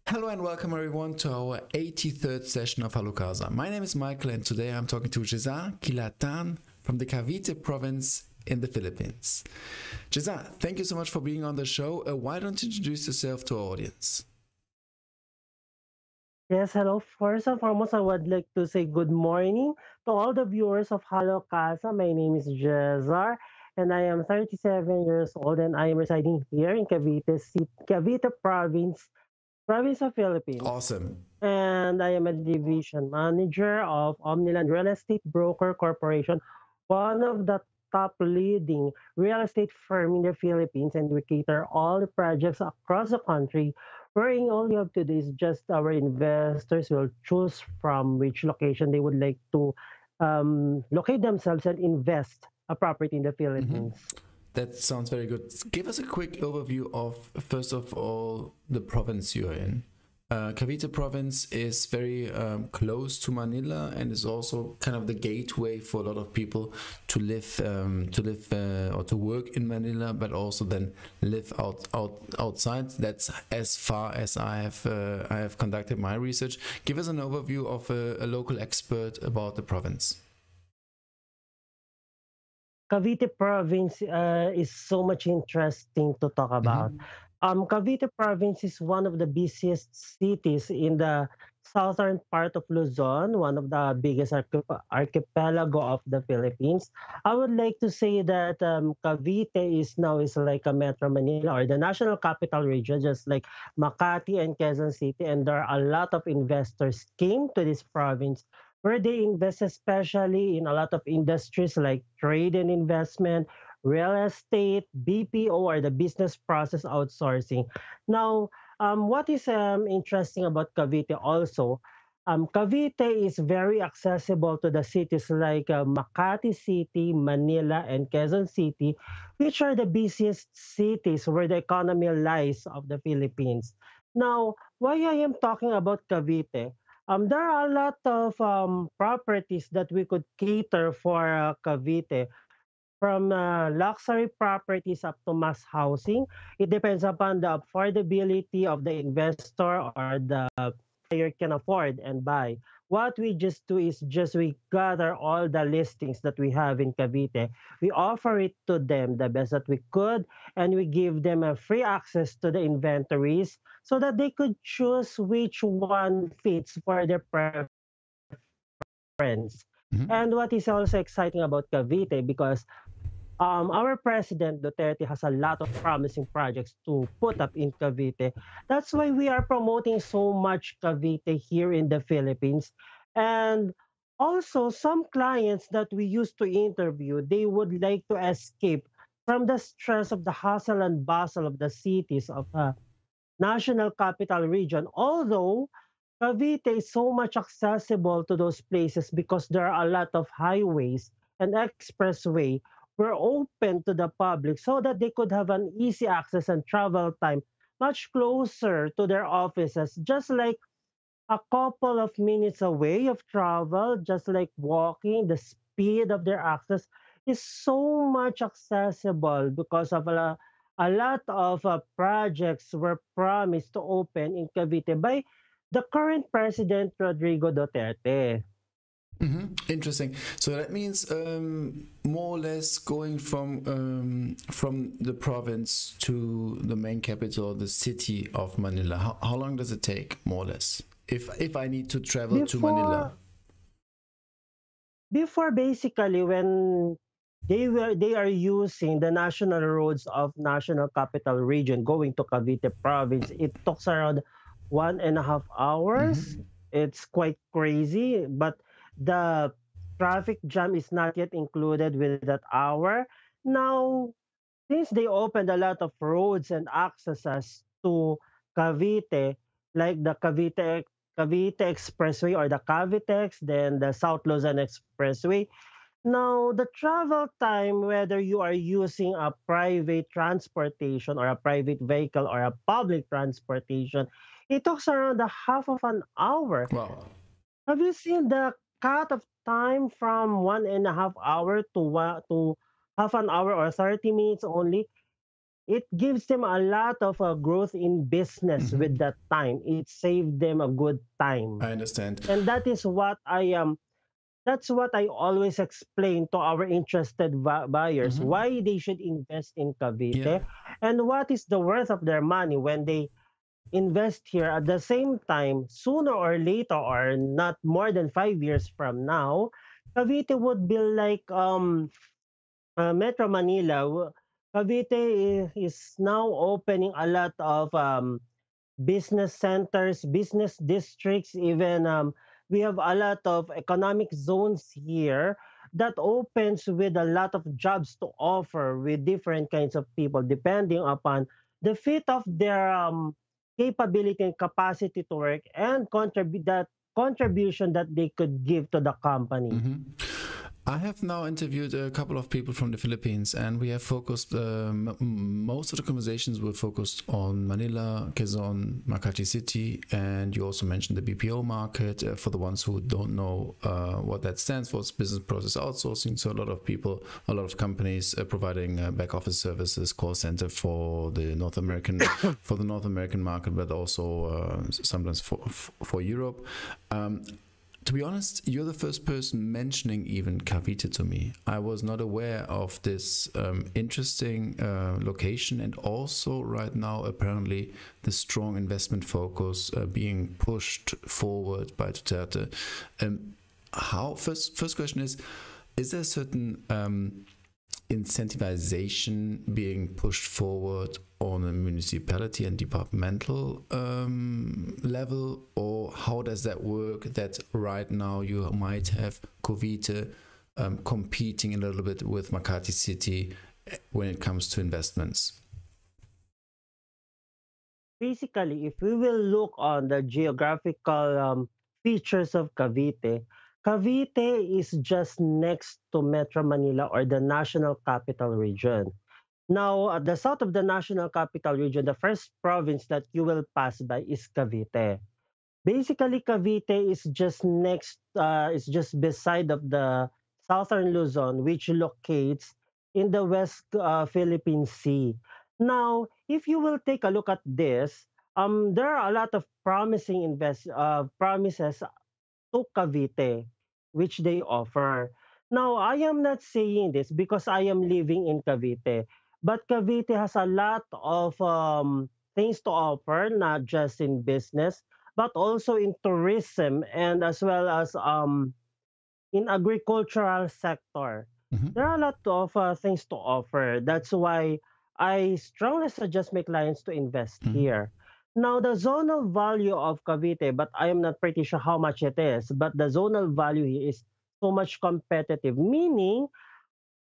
Hello and welcome everyone to our 83rd session of Halukasa. My name is Michael and today I'm talking to Cesar Kilatan from the Cavite province in the Philippines. Cesar, thank you so much for being on the show. Why don't you introduce yourself to our audience? Yes, hello. First and foremost, I would like to say good morning to all the viewers of Hello Casa. My name is Jezar, and I am 37 years old, and I am residing here in Cavite City, Cavite province of Philippines. Awesome. And I am a division manager of Omniland Real Estate Broker Corporation, one of the top leading real estate firm in the Philippines, and we cater all the projects across the country. Wherein all you have to do is just our investors will choose from which location they would like to locate themselves and invest a property in the hmm Philippines. That sounds very good. Give us a quick overview of, first of all, the province you're in. Cavite province is very close to Manila and is also kind of the gateway for a lot of people to live or to work in Manila, but also then live outside. That's as far as I have conducted my research. Give us an overview of a local expert about the province. Cavite province is so much interesting to talk about. hmm Cavite province is one of the busiest cities in the southern part of Luzon, one of the biggest archipelago of the Philippines. I would like to say that Cavite is like a Metro Manila or the national capital region, just like Makati and Quezon City, and there are a lot of investors came to this province where they invest especially in a lot of industries like trade and investment, real estate, BPO, or the business process outsourcing. Now, what is interesting about Cavite also, Cavite is very accessible to the cities like Makati City, Manila, and Quezon City, which are the busiest cities where the economy lies of the Philippines. Now, why I am talking about Cavite? There are a lot of properties that we could cater for Cavite, from luxury properties up to mass housing. It depends upon the affordability of the investor or the buyer can afford and buy. What we just do is just we gather all the listings that we have in Cavite. We offer it to them the best that we could, and we give them a free access to the inventories so that they could choose which one fits for their preference. hmm And what is also exciting about Cavite, because our President Duterte has a lot of promising projects to put up in Cavite. That's why we are promoting so much Cavite here in the Philippines. And also, some clients that we used to interview, they would like to escape from the stress of the hustle and bustle of the cities of national capital region. Although Cavite is so much accessible to those places because there are a lot of highways and expressway were open to the public so that they could have an easy access and travel time much closer to their offices, just like a couple of minutes away of travel, just like walking. The speed of their access is so much accessible because of a lot of projects were promised to open in Cavite by the current President Rodrigo Duterte. Interesting. So that means more or less going from the province to the main capital, the city of Manila. How long does it take, more or less, if I need to travel to Manila? Before before basically when they are using the national roads of National Capital Region going to Cavite province, it took around 1.5 hours. hmm It's quite crazy, but the traffic jam is not yet included with that hour. Now, since they opened a lot of roads and accesses to Cavite, like the Cavite Expressway or the Cavitex, then the South Luzon Expressway. Now, the travel time, whether you are using a private transportation or a private vehicle or a public transportation, it takes around a half of an hour. Wow. Have you seen the cut of time from 1.5 hour to half an hour or 30 minutes only? it gives them a lot of growth in business with Hmm. that time. It saved them a good time. I understand. And that is what I am that's what I always explain to our interested buyers Hmm. why they should invest in Yeah. Cavite and what is the worth of their money when they invest here. At the same time, sooner or later, or not more than 5 years from now, Cavite would be like Metro Manila. Cavite is now opening a lot of business centers, business districts, even we have a lot of economic zones here that opens with a lot of jobs to offer with different kinds of people depending upon the fit of their capability and capacity to work and contribute that contribution that they could give to the company. Hmm. I have now interviewed a couple of people from the Philippines, and we have focused. Most of the conversations were focused on Manila, Quezon, Makati City, and you also mentioned the BPO market. For the ones who don't know what that stands for, it's business process outsourcing. So a lot of people, a lot of companies providing back office services, call center for the North American market, but also sometimes for Europe. Um, to be honest, you're the first person mentioning even Cavite to me. I was not aware of this interesting location, and also right now, apparently, the strong investment focus being pushed forward by Duterte. How first question is there a certain incentivization being pushed forward on a municipality and departmental level, or how does that work? That right now you might have Covite competing a little bit with Makati City when it comes to investments. Basically, if we will look on the geographical features of Cavite, Cavite is just next to Metro Manila or the National Capital Region. Now, at the south of the National Capital Region, the first province that you will pass by is Cavite. Basically, Cavite is just beside of the southern Luzon, which locates in the West Philippine Sea. Now, if you will take a look at this, there are a lot of promises to Cavite, which they offer. Now, I am not saying this because I am living in Cavite, but Cavite has a lot of things to offer, not just in business, but also in tourism and as well as in agricultural sector. Mm-hmm. There are a lot of things to offer. That's why I strongly suggest my clients to invest Mm-hmm. here. Now, the zonal value of Cavite, but I am not pretty sure how much it is, but the zonal value here is so much competitive, meaning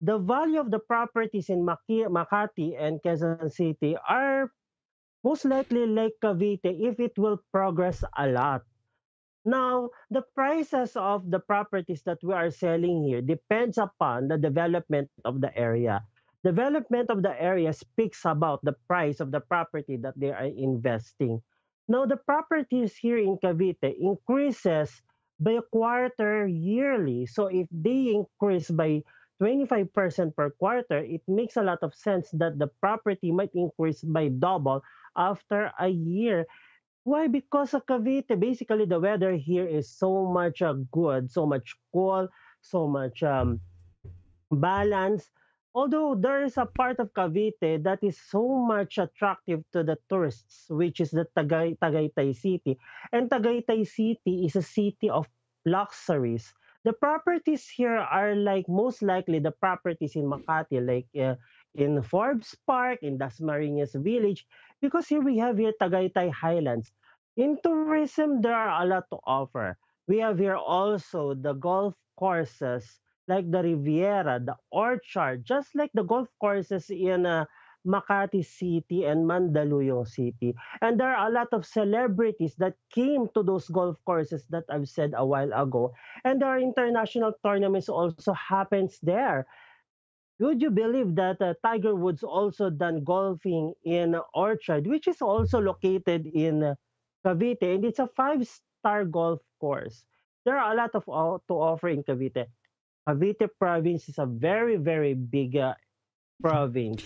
the value of the properties in Makati and Quezon City are most likely like Cavite if it will progress a lot. Now, the prices of the properties that we are selling here depends upon the development of the area. Development of the area speaks about the price of the property that they are investing. Now, the properties here in Cavite increases by a quarter yearly. So if they increase by 25% per quarter, it makes a lot of sense that the property might increase by double after a year. Why? Because of Cavite, basically the weather here is so much good, so much cool, so much balance. Although there is a part of Cavite that is so much attractive to the tourists, which is the Tagaytay City. And Tagaytay City is a city of luxuries. The properties here are like most likely the properties in Makati, like in Forbes Park, in Dasmariñas Village, because here we have here Tagaytay Highlands. In tourism, there are a lot to offer. We have here also the golf courses like the Riviera, the Orchard, just like the golf courses in Makati City and Mandaluyong City. And there are a lot of celebrities that came to those golf courses that I've said a while ago. And there are international tournaments also happens there. Would you believe that Tiger Woods also done golfing in Orchard, which is also located in Cavite, and it's a five-star golf course. There are a lot of to offer in Cavite. Cavite province is a very, very big province.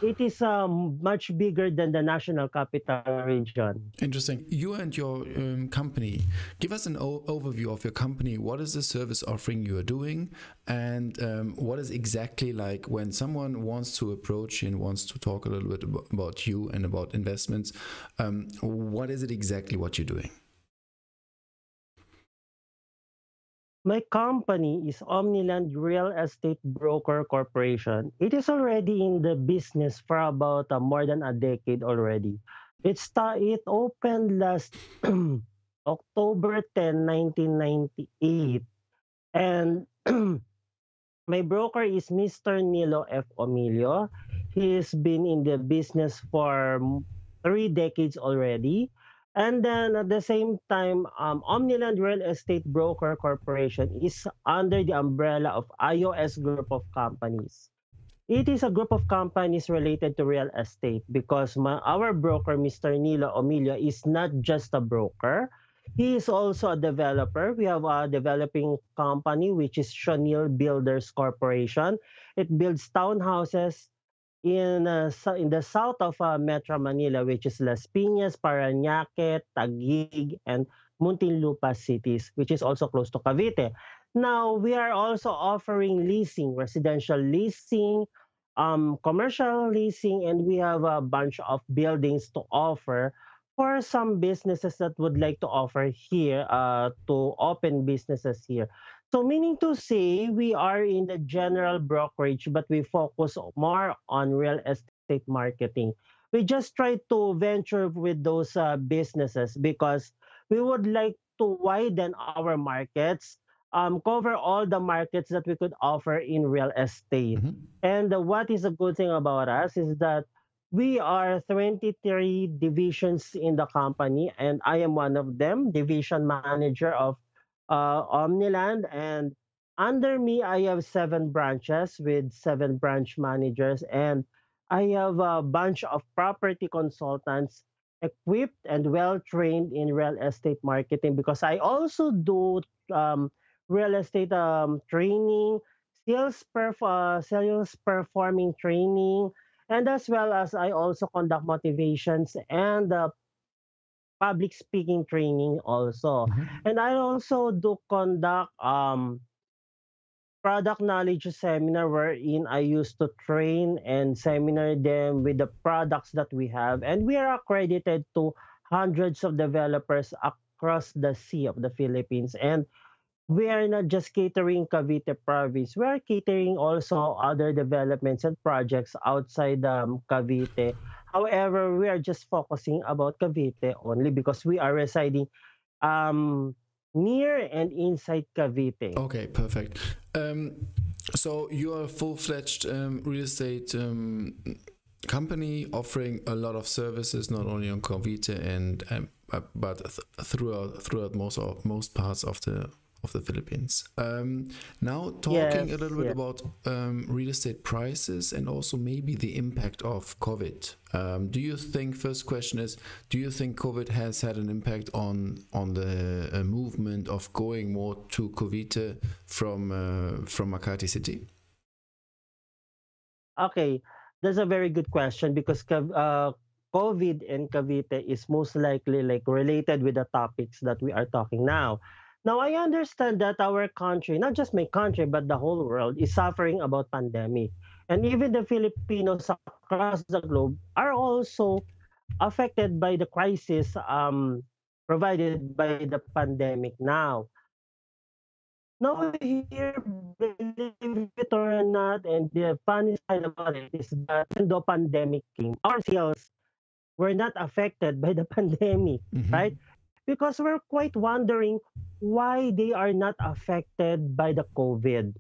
It is much bigger than the national capital region. Interesting. You and your company, give us an overview of your company. What is the service offering you are doing, and what is exactly like when someone wants to approach you and wants to talk a little bit about you and about investments? What is it exactly what you're doing? My company is Omniland Real Estate Broker Corporation. It is already in the business for about more than a decade already. It opened last October 10, 1998, and my broker is Mr. Nilo F. Omilio. He's been in the business for 3 decades already. And then at the same time, Omniland Real Estate Broker Corporation is under the umbrella of iOS Group of Companies. It is a group of companies related to real estate because our broker, Mr. Nilo Omilio, is not just a broker. He is also a developer. We have a developing company, which is Chanel Builders Corporation. It builds townhouses in the south of Metro Manila, which is Las Piñas, Parañaque, Taguig, and Muntinlupa cities, which is also close to Cavite. Now, we are also offering leasing, residential leasing, commercial leasing, and we have a bunch of buildings to offer for some businesses that would like to offer here, to open businesses here. So meaning to say, we are in the general brokerage, but we focus more on real estate marketing. We just try to venture with those businesses because we would like to widen our markets, cover all the markets that we could offer in real estate. Mm-hmm. And what is a good thing about us is that we are 23 divisions in the company, and I am one of them, division manager of Omniland. And under me, I have 7 branches with 7 branch managers, and I have a bunch of property consultants equipped and well trained in real estate marketing because I also do um, real estate training, sales performing training, and as well as I also conduct motivations and public speaking training also. Mm-hmm. And I also do conduct product knowledge seminar wherein I used to train and seminar them with the products that we have. And we are accredited to hundreds of developers across the sea of the Philippines. And we are not just catering Cavite province. We are catering also other developments and projects outside Cavite. However, we are just focusing about Cavite only because we are residing um, near and inside Cavite. Okay, perfect. So you are a full-fledged real estate company offering a lot of services, not only on Cavite and but throughout most parts of the Philippines. Now talking a Yes, little bit yes. about real estate prices and also maybe the impact of COVID. Do you think, first question is, do you think COVID has had an impact on the movement of going more to Cavite from Makati City? Okay, that's a very good question because COVID and Cavite is most likely like related with the topics that we are talking now. Now I understand that our country, not just my country but the whole world, is suffering about pandemic, and even the Filipinos across the globe are also affected by the crisis provided by the pandemic now. Now here, believe it or not, and the funny side about it is that even though pandemic came, our sales were not affected by the pandemic, right? Mm-hmm. Because we're quite wondering why they are not affected by the COVID,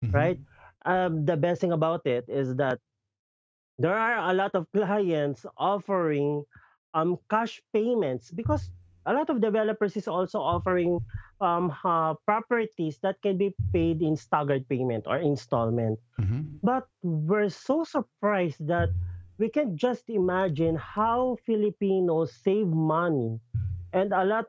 right? Mm-hmm. The best thing about it is that there are a lot of clients offering cash payments because a lot of developers is also offering properties that can be paid in staggered payment or installment. Mm-hmm. But we're so surprised that we can just imagine how Filipinos save money and a lot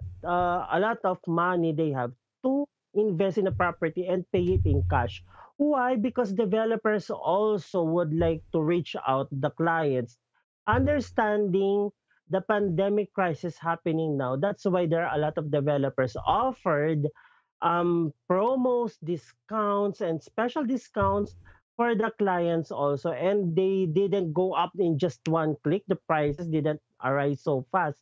of money they have to invest in a property and pay it in cash. Why? Because developers also would like to reach out the clients, understanding the pandemic crisis happening now. That's why there are a lot of developers offered promos, discounts, and special discounts for the clients also. And they didn't go up in just one click. The prices didn't arise so fast,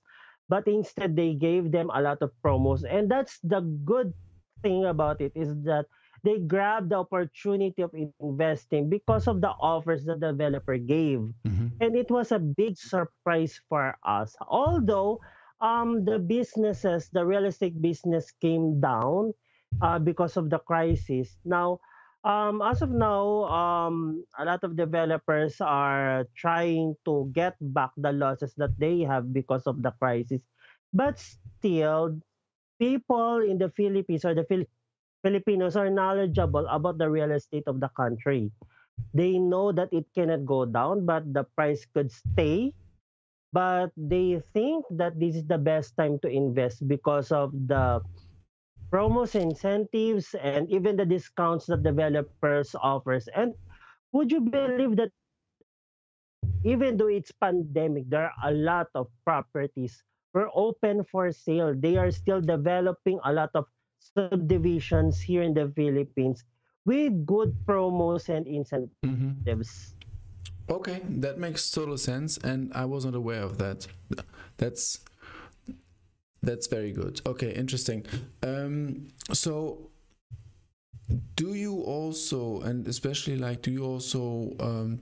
but instead they gave them a lot of promos. And that's the good thing about it, is that they grabbed the opportunity of investing because of the offers the developer gave. Hmm. And it was a big surprise for us. Although the businesses, the real estate business came down because of the crisis. Now, as of now, a lot of developers are trying to get back the losses that they have because of the crisis. But still, people in the Philippines or the Filipinos are knowledgeable about the real estate of the country. They know that it cannot go down, but the price could stay. But they think that this is the best time to invest because of the promos, incentives, and even the discounts that developers offers. And would you believe that even though it's pandemic, there are a lot of properties were open for sale. They are still developing a lot of subdivisions here in the Philippines with good promos and Hmm. incentives. Okay, that makes total sense, and I wasn't aware of that. That's that's very good. Okay, interesting. So do you also, and especially like, do you also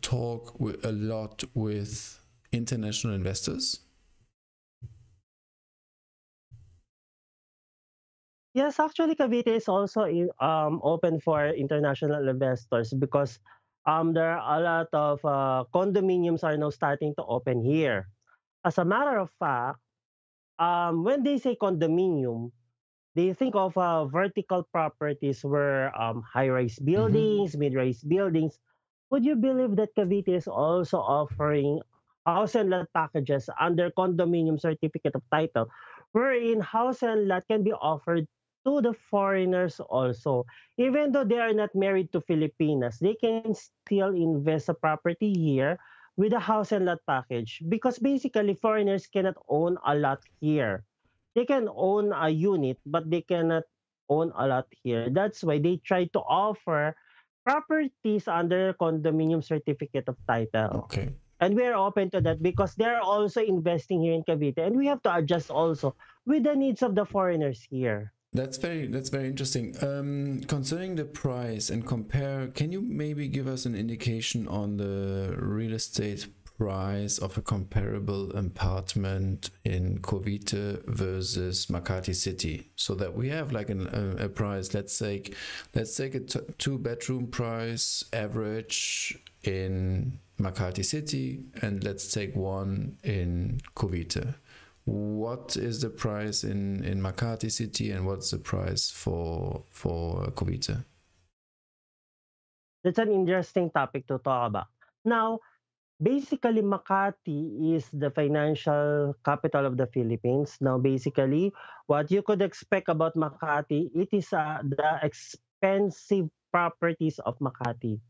talk a lot with international investors? Yes, actually, Cavite is also open for international investors because there are a lot of condominiums are now starting to open here. As a matter of fact, when they say condominium, they think of vertical properties where high-rise Mm-hmm. buildings, mid-rise buildings. Would you believe that Cavite is also offering house and lot packages under condominium certificate of title, wherein house and lot can be offered to the foreigners also. Even though they are not married to Filipinas, they can still invest a property here with a house and lot package because basically foreigners cannot own a lot here. They can own a unit, but they cannot own a lot here. That's why they try to offer properties under condominium certificate of title. Okay. And we are open to that because they're also investing here in Cavite. And we have to adjust also with the needs of the foreigners here. That's very interesting. Concerning the price and compare, can you maybe give us an indication on the real estate price of a comparable apartment in Cavite versus Makati City, so that we have like a price. Let's take a two-bedroom price average in Makati City, and let's take one in Cavite. What is the price in Makati City, and what's the price for Cavite? That's an interesting topic to talk about. Now, basically, Makati is the financial capital of the Philippines. Now, basically, what you could expect about Makati, it is the expensive properties of Makati.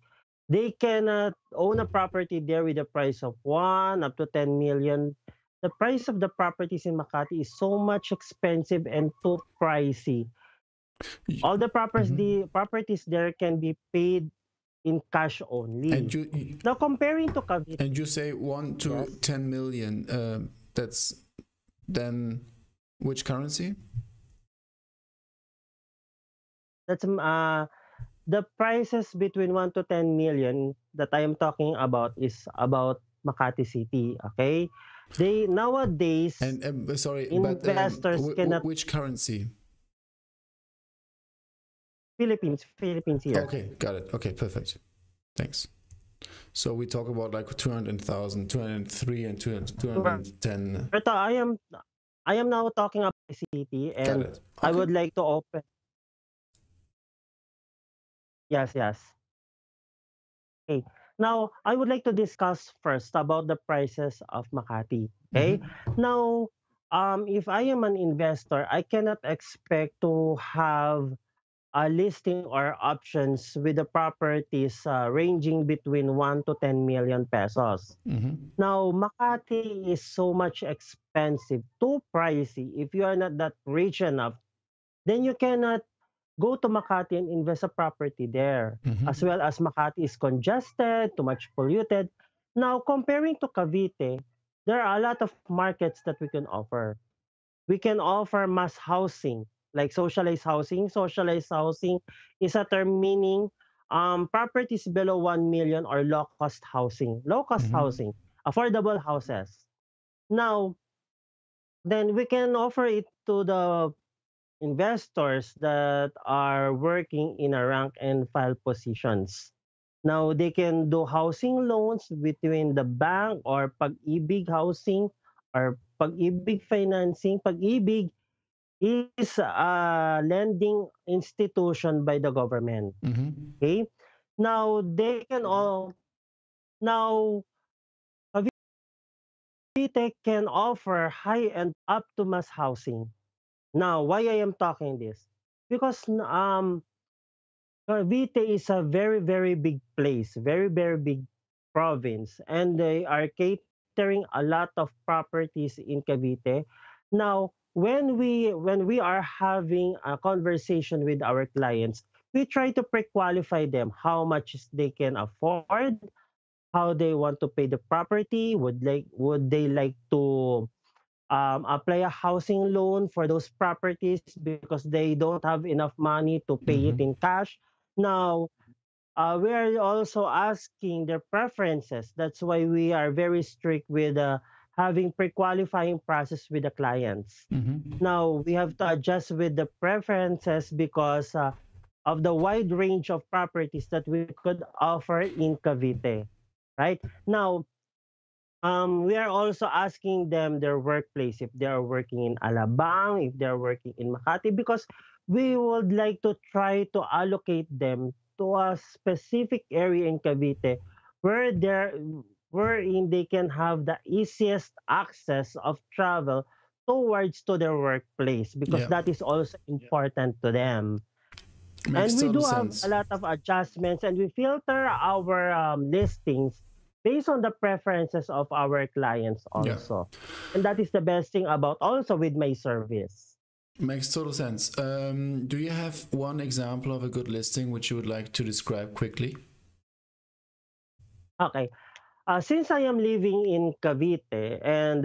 They cannot own a property there with a price of 1 up to 10 million. The price of the properties in Makati is so much expensive and too pricey. All the Mhm. properties there can be paid in cash And only. you Now, comparing to Cavite, and you say 1 to 10 million. That's then which currency? that's the prices between 1 to 10 million that I am talking about is about Makati City, okay? They nowadays And sorry, but investors cannot which currency? Philippines here. Okay, got it. Okay, perfect. Thanks. So we talk about like 200,000, 203, and 200, But 210. I am now talking about the city Got and it. I Okay. would like to open. Yes, yes. Okay. Now, I would like to discuss first about the prices of Makati. Okay. Mm-hmm. Now, if I am an investor, I cannot expect to have listing or options with the properties ranging between 1 to 10 million pesos. Mm-hmm. Now, Makati is so much expensive, too pricey. If you are not that rich enough, then you cannot go to Makati and invest a property there. As Mm-hmm. well as Makati is congested, too much polluted. Now, comparing to Cavite, there are a lot of markets that we can offer. We can offer mass housing, like socialized housing. Socialized housing is a term meaning properties below 1 million or low cost housing. Low cost Mm-hmm. housing, affordable houses. Now, then we can offer it to the investors that are working in a rank and file positions. Now, they can do housing loans between the bank or Pag-ibig Housing or Pag-ibig Financing. Pag-ibig is a lending institution by the government. Mm-hmm. Okay? Now, they can all, now, Cavite can offer high-end up to mass housing. Now, why I am talking this? Because Cavite is a very, very big place, very, very big province, and they are catering a lot of properties in Cavite. Now, when we are having a conversation with our clients, we try to pre-qualify them how much they can afford, how they want to pay the property, would they like to apply a housing loan for those properties because they don't have enough money to pay it Mm-hmm. in cash. Now, we are also asking their preferences. That's why we are very strict with having pre-qualifying process with the clients. Mm-hmm. Now, we have to adjust with the preferences because of the wide range of properties that we could offer in Cavite, right? Now, we are also asking them their workplace, if they are working in Alabang, if they are working in Makati, because we would like to try to allocate them to a specific area in Cavite where they're wherein they can have the easiest access of travel towards to their workplace because Yeah, that is also important to them. makes And we total do have a sense. lot of adjustments and we filter our listings based on the preferences of our clients Yeah, also. And that is the best thing about also with my service. makes total sense. Do you have one example of a good listing which you would like to describe quickly? Okay. Since I am living in Cavite and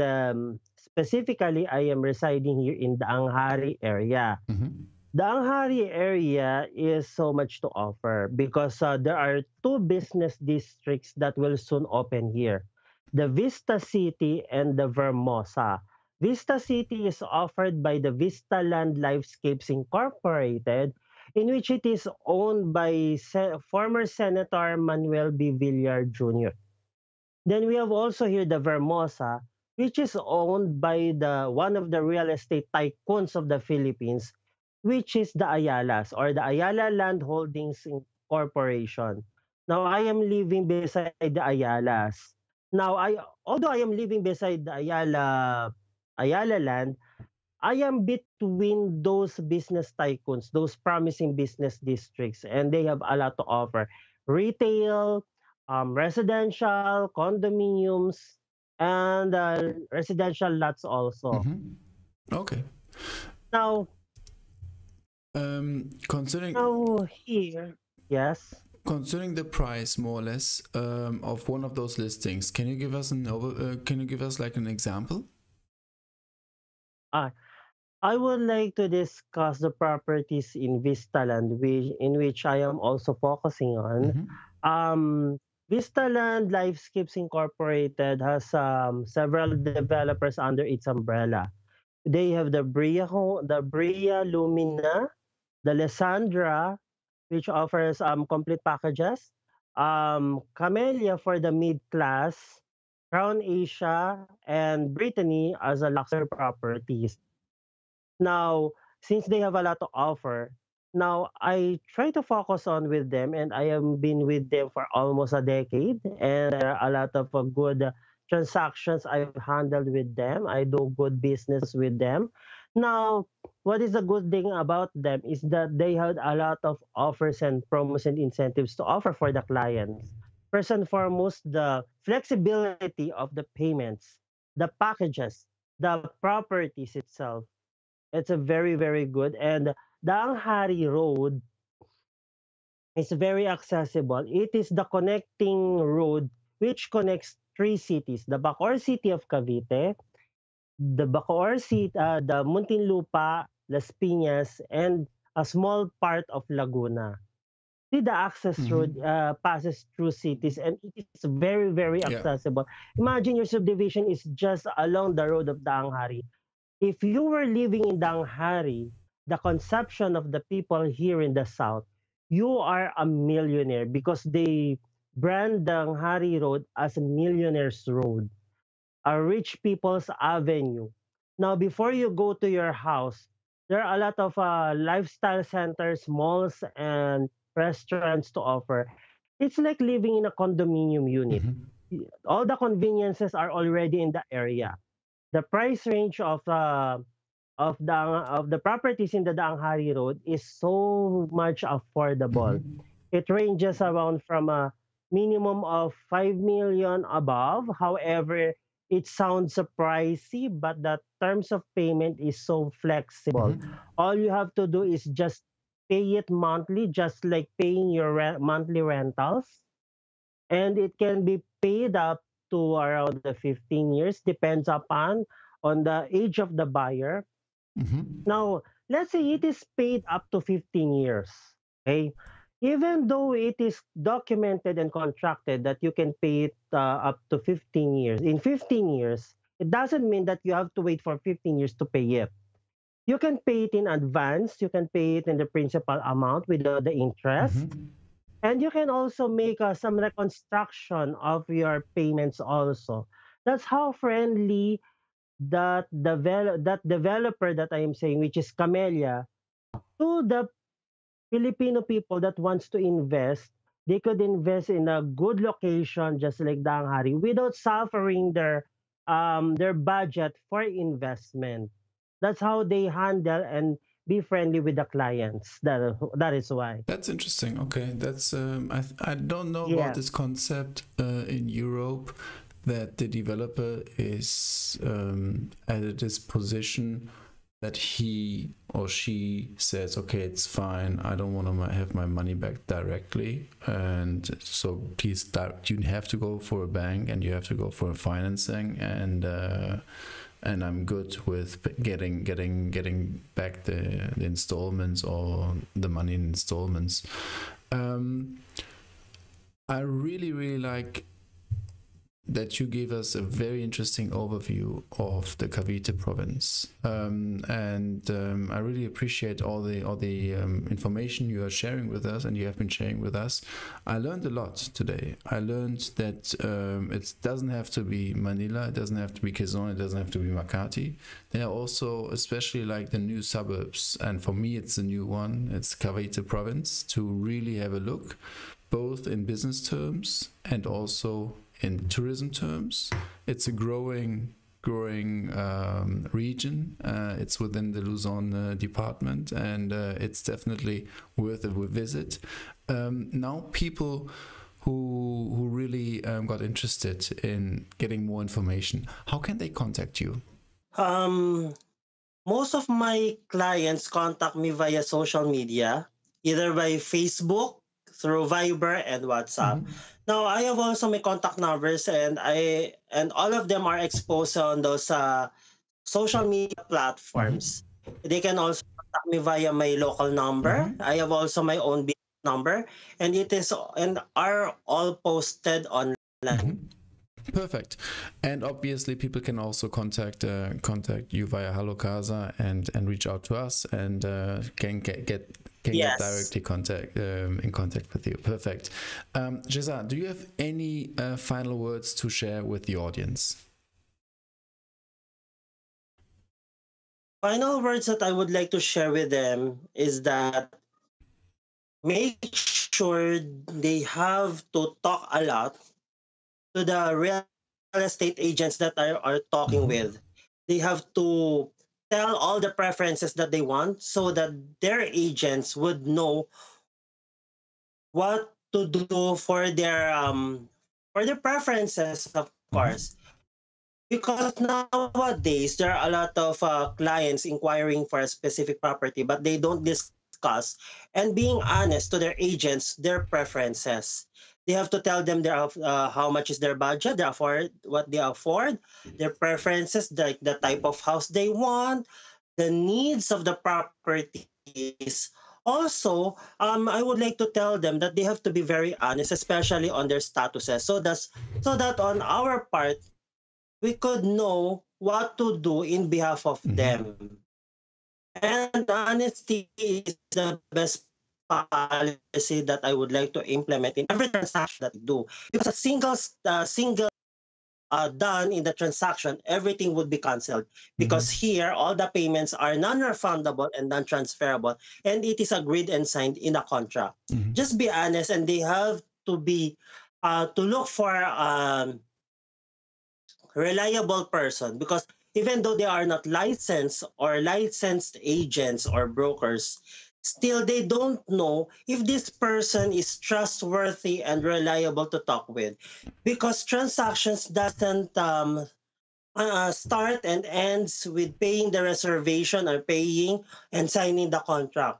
specifically I am residing here in the Anghari area. Mm-hmm. The Anghari area is so much to offer because there are two business districts that will soon open here. The Vista City and the Vermosa. Vista City is offered by the Vista Land Lifescapes Incorporated, in which it is owned by former Senator Manuel B. Villar Jr. Then we have also here the Vermosa, which is owned by the one of the real estate tycoons of the Philippines, which is the Ayalas or the Ayala Land Holdings Corporation. Now I am living beside the Ayalas. Now although I am living beside the Ayala Land, I am between those business tycoons, those promising business districts, and they have a lot to offer. Retail, residential, condominiums, and residential lots also. Mm-hmm. Okay. Now, Considering here, yes. considering the price more or less of one of those listings, can you give us can you give us like an example? Uh, I would like to discuss the properties in Vistaland, in which I am also focusing on. Mm-hmm. Vistaland Lifescapes Incorporated has several developers under its umbrella. They have the Bria Lumina, the Lysandra, which offers complete packages, Camellia for the mid class, Crown Asia, and Brittany as a luxury properties. Now, since they have a lot to offer, now I try to focus on with them, and I have been with them for almost a decade, and there are a lot of good transactions I've handled with them. I do good business with them. Now, what is the good thing about them is that they had a lot of offers and promos and incentives to offer for the clients. First and foremost, the flexibility of the payments, the packages, the properties itself. It's a very, very good. And the Anghari Road is very accessible. It is the connecting road which connects three cities: the Bacoor city of Cavite, the Bacoor city, the Muntinlupa, Las Piñas, and a small part of Laguna. See, the access road Hmm. passes through cities and it is very, very Yeah. accessible. Imagine your subdivision is just along the road of the Anghari. If you were living in Danghari, the conception of the people here in the south, you are a millionaire because they brand Danghari Road as a millionaire's road, a rich people's avenue. Now, before you go to your house, there are a lot of lifestyle centers, malls, and restaurants to offer. It's like living in a condominium unit. Hmm. All the conveniences are already in the area. The price range of the properties in the Danghari Road is so much affordable. Hmm. It ranges around from a minimum of 5 million above. However, it sounds pricey, but the terms of payment is so flexible. Hmm. All you have to do is just pay it monthly, just like paying your monthly rentals, and it can be paid up to around the 15 years, depends upon on the age of the buyer. Hmm. Now, let's say it is paid up to 15 years. Okay. Even though it is documented and contracted that you can pay it up to 15 years, in 15 years, it doesn't mean that you have to wait for 15 years to pay it. You can pay it in advance, you can pay it in the principal amount without the interest, Hmm. and you can also make some reconstruction of your payments also. That's how friendly that developer that I am saying, which is Camellia, to the Filipino people that wants to invest, they could invest in a good location just like Danghari without suffering their budget for investment. That's how they handle and be friendly with the clients. That is why. That's interesting. Okay, that's I don't know about Yeah. this concept in Europe that the developer is at a disposition that he or she says, okay, it's fine. I don't want to have my money back directly, and so please, you have to go for a bank and you have to go for a financing, and I'm good with getting back the installments or the money in installments. Um, I really like that you gave us a very interesting overview of the Cavite province, and I really appreciate all the information you are sharing with us and you have been sharing with us. I learned a lot today. I learned that it doesn't have to be Manila, it doesn't have to be Quezon, it doesn't have to be Makati. There are also, especially like the new suburbs, and for me, it's a new one. It's Cavite province to really have a look, both in business terms and also in tourism terms. It's a growing region. It's within the Luzon department, and it's definitely worth a visit. Now, people who really got interested in getting more information, how can they contact you? Um, Most of my clients contact me via social media, either by Facebook, through Viber and WhatsApp. Hmm. Now I have also my contact numbers, and all of them are exposed on those social media Hmm. platforms. They can also contact me via my local number. Hmm. I have also my own business number, and it is and are all posted online. Hmm. Perfect. And obviously, people can also contact you via Hello Casa and reach out to us and can get Yes. directly in contact with you. Perfect. Jeza, do you have any final words to share with the audience? Final words that I would like to share with them is that make sure they have to talk a lot to the real estate agents that are talking Mhm. with, they have to tell all the preferences that they want so that their agents would know what to do for their preferences, of Mhm. course. Because nowadays there are a lot of clients inquiring for a specific property, but they don't discuss and being honest to their agents their preferences. They have to tell them how much is their budget, what they afford, their preferences, the type of house they want, the needs of the properties. Also, I would like to tell them that they have to be very honest, especially on their statuses, so that on our part we could know what to do in behalf of Mhm. them. And honesty is the best policy that I would like to implement in every transaction that we do. Because a single done in the transaction, everything would be canceled. Because Mhm. here, all the payments are non-refundable and non-transferable, and it is agreed and signed in a contract. Mhm. Just be honest, and they have to be to look for reliable person, because even though they are not licensed agents or brokers, still they don't know if this person is trustworthy and reliable to talk with, because transactions doesn't start and ends with paying the reservation or paying and signing the contract.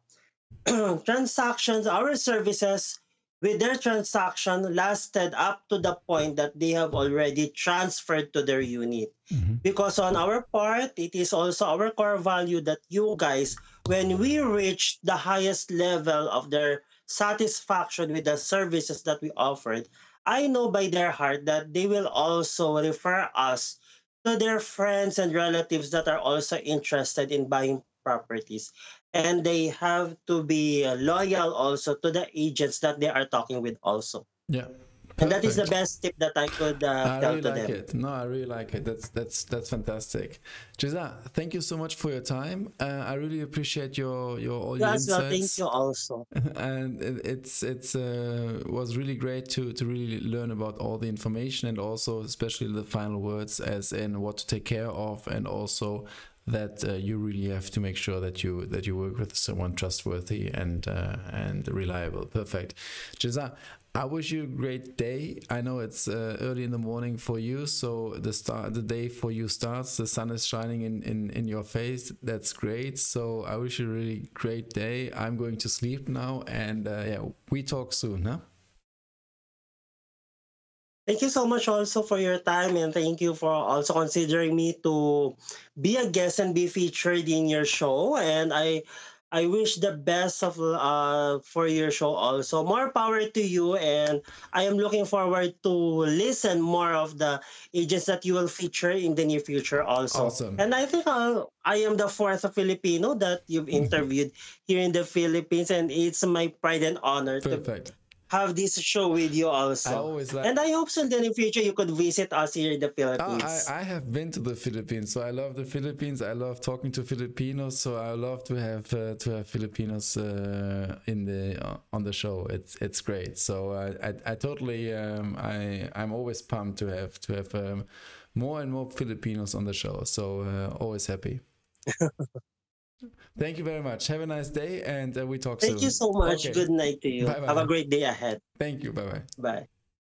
Transactions, our services with their transaction lasted up to the point that they have already transferred to their unit. Mhm. Because on our part, it is also our core value that you guys, when we reach the highest level of their satisfaction with the services that we offered, I know by their heart that they will also refer us to their friends and relatives that are also interested in buying properties, and they have to be loyal also to the agents that they are talking with also. Yeah. And that is the Perfect. best tip that I could I tell really to like them. it. No, I really like it. That's fantastic. Giza, thank you so much for your time. I really appreciate your all You your as well, thank insights, you also. and it's was really great to really learn about all the information, and also especially the final words, as in what to take care of, and also that you really have to make sure that you work with someone trustworthy and reliable. Perfect. Giza, I wish you a great day. I know it's early in the morning for you, so the day for you starts. The sun is shining in your face. That's great. So I wish you a really great day. I'm going to sleep now, and yeah, we talk soon, huh? Thank you so much also for your time, and thank you for also considering me to be a guest and be featured in your show. And I wish the best of for your show also. More power to you, and I am looking forward to listen more of the agents that you will feature in the near future also. Awesome. And I think I am the fourth Filipino that you've interviewed here in the Philippines, and it's my pride and honor to Perfect. have this show with you I also. always like. And I hope someday in the future you could visit us here in the Oh, Philippines. I have been to the Philippines, so I love the Philippines. I love talking to Filipinos, so I love to have Filipinos in the on the show. It's great. So I totally I'm always pumped to have more and more Filipinos on the show. So always happy. Thank you very much. Have a nice day, and we talk Thank you soon. so much. Okay. Good night to you. Bye Have a bye. great day ahead. Thank you. Bye bye. Bye.